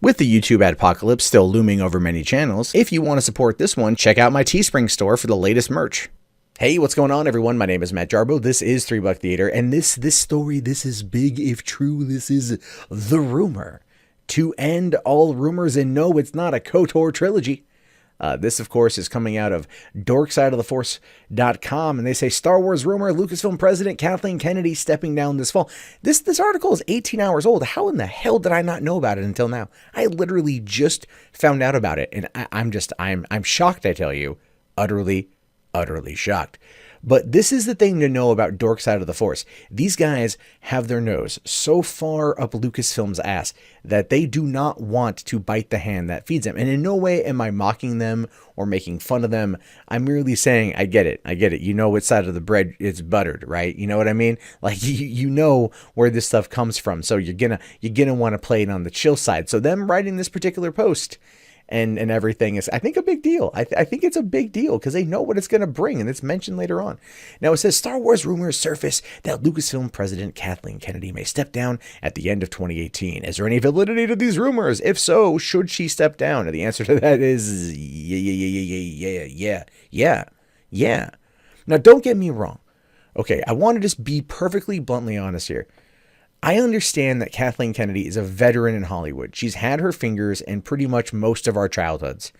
With the YouTube adpocalypse still looming over many channels, if you want to support this one, check out my Teespring store for the latest merch. Hey, what's going on, everyone? My name is Matt Jarbo. This is $3 Theater, and this story, this is big if true. This is the rumor to end all rumors, and no, it's not a KOTOR trilogy. This, of course, is coming out of dorksideoftheforce.com, and they say Star Wars rumor, Lucasfilm president Kathleen Kennedy stepping down this fall. This article is 18 hours old. How in the hell did I not know about it until now? I literally just found out about it, and I'm shocked, I tell you. Utterly shocked. But this is the thing to know about Dork Side of the Force. These guys have their nose so far up Lucasfilm's ass that they do not want to bite the hand that feeds them. And in no way am I mocking them or making fun of them. I'm merely saying, I get it. You know what side of the bread it's buttered, right? You know what I mean? Like, you know where this stuff comes from. So you're gonna want to play it on the chill side. So them writing this particular post and everything is, I think, a big deal. I think it's a big deal because they know what it's going to bring, and it's mentioned later on. Now, it says, Star Wars rumors surface that Lucasfilm president Kathleen Kennedy may step down at the end of 2018. Is there any validity to these rumors? If so, should she step down? And the answer to that is yeah. Now, don't get me wrong. Okay, I want to just be perfectly bluntly honest here. I understand that Kathleen Kennedy is a veteran in Hollywood. She's had her fingers in pretty much most of our childhoods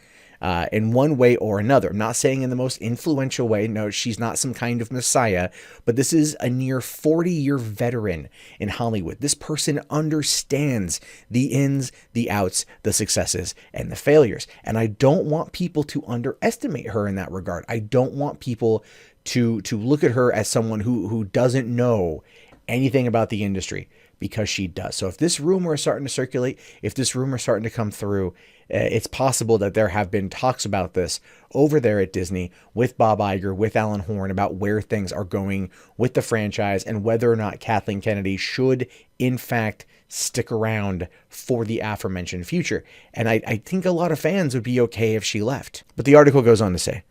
in one way or another. I'm not saying in the most influential way. No, she's not some kind of messiah, but this is a near 40-year veteran in Hollywood. This person understands the ins, the outs, the successes, and the failures. And I don't want people to underestimate her in that regard. I don't want people to look at her as someone who doesn't know anything about the industry, because she does. So if this rumor is starting to circulate, if this rumor is starting to come through, it's possible that there have been talks about this over there at Disney with Bob Iger, with Alan Horn, about where things are going with the franchise and whether or not Kathleen Kennedy should, in fact, stick around for the aforementioned future. And I think a lot of fans would be okay if she left. But the article goes on to say,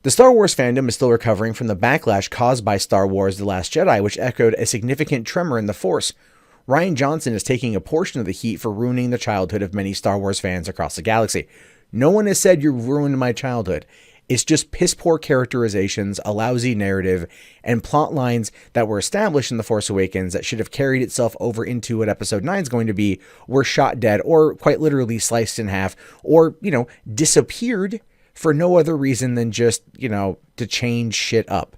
the Star Wars fandom is still recovering from the backlash caused by Star Wars The Last Jedi, which echoed a significant tremor in the Force. Rian Johnson is taking a portion of the heat for ruining the childhood of many Star Wars fans across the galaxy. No one has said you ruined my childhood. It's just piss-poor characterizations, a lousy narrative, and plot lines that were established in The Force Awakens that should have carried itself over into what Episode 9 is going to be, were shot dead, or quite literally sliced in half, or, disappeared for no other reason than just, to change shit up,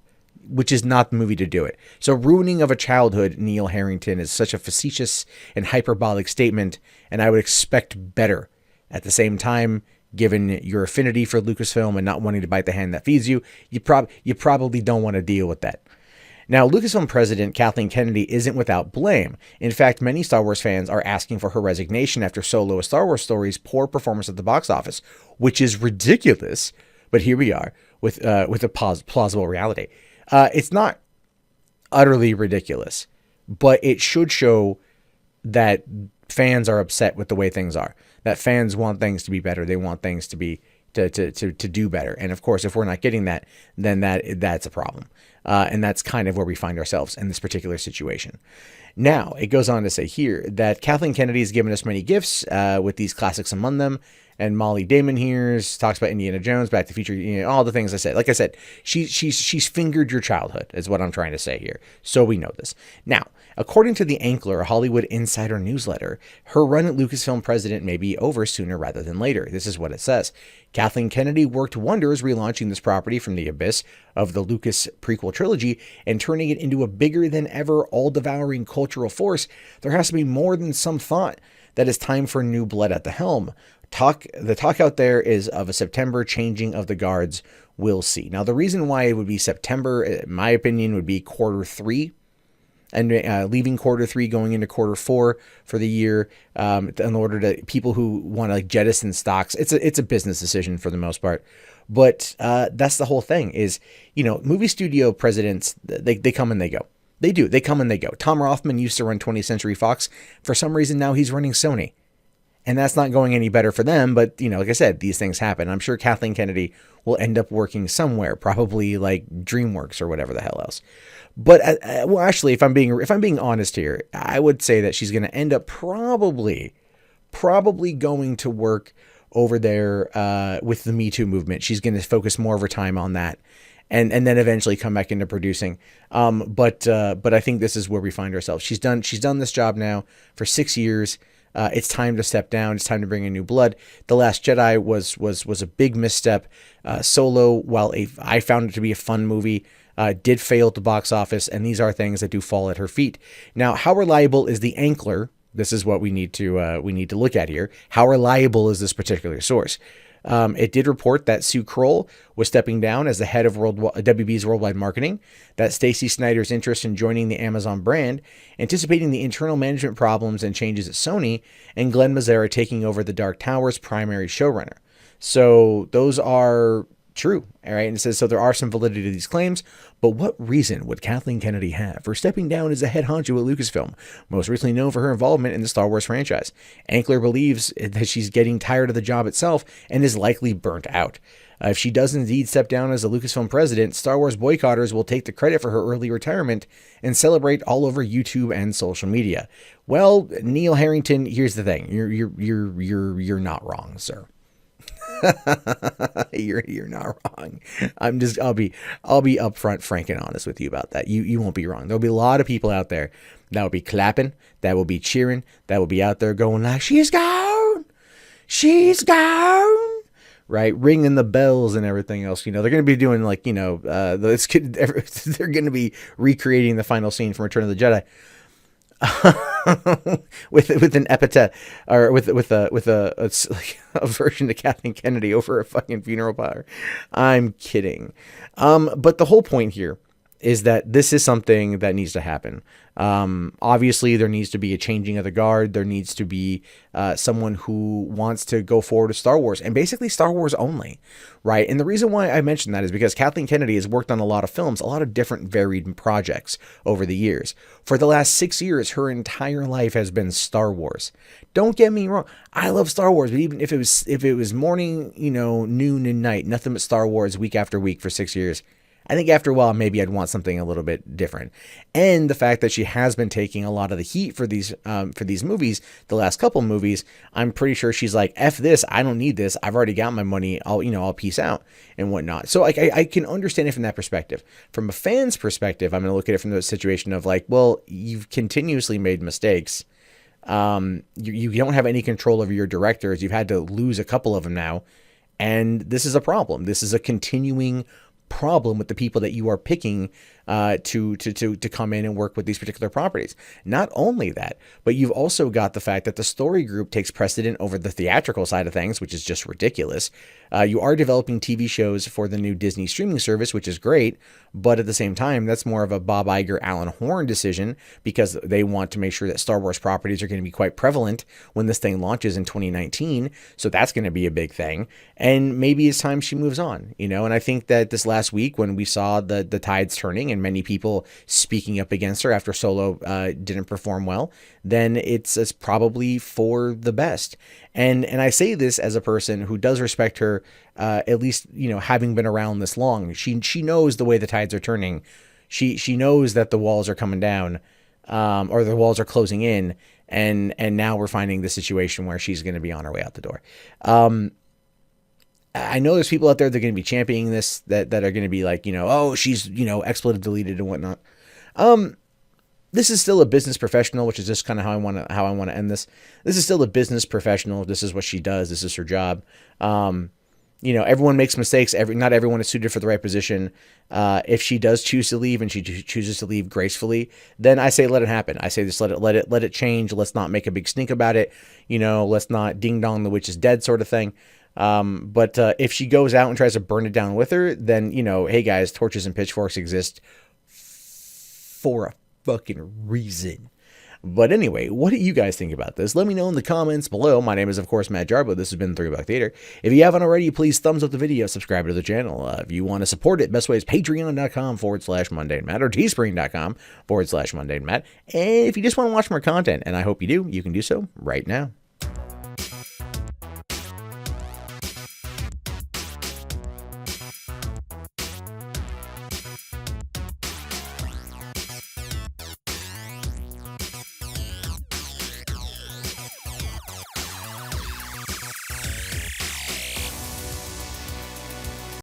which is not the movie to do it. So ruining of a childhood, Neil Harrington, is such a facetious and hyperbolic statement, and I would expect better. At the same time, given your affinity for Lucasfilm and not wanting to bite the hand that feeds you, you probably don't want to deal with that. Now, Lucasfilm president Kathleen Kennedy isn't without blame. In fact, many Star Wars fans are asking for her resignation after Solo: A Star Wars Story's poor performance at the box office, which is ridiculous. But here we are with a plausible reality. It's not utterly ridiculous, but it should show that fans are upset with the way things are. That fans want things to be better. They want things to be to do better. And of course, if we're not getting that, then that's a problem. And that's kind of where we find ourselves in this particular situation. Now, it goes on to say here that Kathleen Kennedy has given us many gifts, with these classics among them. And Molly Damon here talks about Indiana Jones, Back to the Future, all the things I said. Like I said, she's fingered your childhood, is what I'm trying to say here. So we know this. Now, according to the Ankler, a Hollywood Insider newsletter, her run at Lucasfilm president may be over sooner rather than later. This is what it says. Kathleen Kennedy worked wonders relaunching this property from the abyss of the Lucas prequel trilogy and turning it into a bigger than ever all-devouring cultural force. There has to be more than some thought that it's time for new blood at the helm. The talk out there is of a September changing of the guards. We'll see. Now, the reason why it would be September, in my opinion, would be Q3, and leaving Q3, going into Q4 for the year, in order to people who want to jettison stocks. It's a business decision for the most part, but that's the whole thing. Is movie studio presidents, they come and they go. They do. They come and they go. Tom Rothman used to run 20th Century Fox. For some reason, now he's running Sony. And that's not going any better for them. But, like I said, these things happen. I'm sure Kathleen Kennedy will end up working somewhere, probably like DreamWorks or whatever the hell else. But, actually, if I'm being honest here, I would say that she's going to end up probably probably going to work over there with the Me Too movement. She's going to focus more of her time on that, and then eventually come back into producing. But I think this is where we find ourselves. She's done this job now for 6 years. It's time to step down. It's time to bring in new blood. The Last Jedi was a big misstep. Solo, while I found it to be a fun movie, did fail at the box office, and these are things that do fall at her feet. Now, how reliable is the Ankler? This is what we need to look at here. How reliable is this particular source? It did report that Sue Kroll was stepping down as the head of WB's worldwide marketing, that Stacey Snider's interest in joining the Amazon brand, anticipating the internal management problems and changes at Sony, and Glenn Mazzara taking over the Dark Tower's primary showrunner. So those are true, all right? And it says, so there are some validity to these claims, but what reason would Kathleen Kennedy have for stepping down as the head honcho at Lucasfilm, most recently known for her involvement in the Star Wars franchise? Ankler believes that she's getting tired of the job itself and is likely burnt out. If she does indeed step down as the Lucasfilm president, Star Wars boycotters will take the credit for her early retirement and celebrate all over YouTube and social media. Well, Neil Harrington, here's the thing: you're not wrong, sir. You're not wrong. I'll be upfront, frank, and honest with you about that. You won't be wrong. There'll be a lot of people out there that will be clapping, that will be cheering, that will be out there going like, she's gone, right, ringing the bells and everything else. They're going to be doing like, they're going to be recreating the final scene from Return of the Jedi. with an epithet, or with a version of Kathleen Kennedy over a fucking funeral pyre. I'm kidding. But the whole point here is that this is something that needs to happen. Obviously, there needs to be a changing of the guard. There needs to be someone who wants to go forward with Star Wars, and basically Star Wars only, right? And the reason why I mentioned that is because Kathleen Kennedy has worked on a lot of films, a lot of different varied projects over the years. For the last 6 years, her entire life has been Star Wars. Don't get me wrong, I love Star Wars, but even if it was morning, noon and night, nothing but Star Wars week after week for 6 years, I think after a while, maybe I'd want something a little bit different. And the fact that she has been taking a lot of the heat for these movies, the last couple movies, I'm pretty sure she's like, F this, I don't need this. I've already got my money. I'll peace out and whatnot. So I can understand it from that perspective. From a fan's perspective, I'm going to look at it from the situation of like, well, you've continuously made mistakes. You don't have any control over your directors. You've had to lose a couple of them now. And this is a problem. This is a continuing problem with the people that you are picking to come in and work with these particular properties. Not only that, but you've also got the fact that the story group takes precedent over the theatrical side of things, which is just ridiculous. You are developing TV shows for the new Disney streaming service, which is great, but at the same time, that's more of a Bob Iger, Alan Horn decision, because they want to make sure that Star Wars properties are going to be quite prevalent when this thing launches in 2019. So that's going to be a big thing. And maybe it's time she moves on, and I think that this last week when we saw the tides turning and many people speaking up against her after Solo didn't perform well, then it's probably for the best. And I say this as a person who does respect her, at least, having been around this long. She knows the way the tides are turning. She knows that the walls are coming down, or the walls are closing in, and now we're finding the situation where she's going to be on her way out the door. I know there's people out there that are going to be championing this, that are going to be like, oh, she's, expletive deleted and whatnot. This is still a business professional, which is just kind of how I want to end this. This is still a business professional. This is what she does. This is her job. Everyone makes mistakes. Not everyone is suited for the right position. If she does choose to leave and she chooses to leave gracefully, then I say let it happen. I say just let it change. Let's not make a big stink about it. Let's not ding dong the witch is dead sort of thing. But if she goes out and tries to burn it down with her, then, hey guys, torches and pitchforks exist for a fucking reason. But anyway, what do you guys think about this? Let me know in the comments below. My name is, of course, Matt Jarbo. This has been 3 Buck Theater. If you haven't already, please thumbs up the video, subscribe to the channel. If you want to support it, best way is patreon.com/mundanematt or teespring.com/mundanematt. And if you just want to watch more content, and I hope you do, you can do so right now.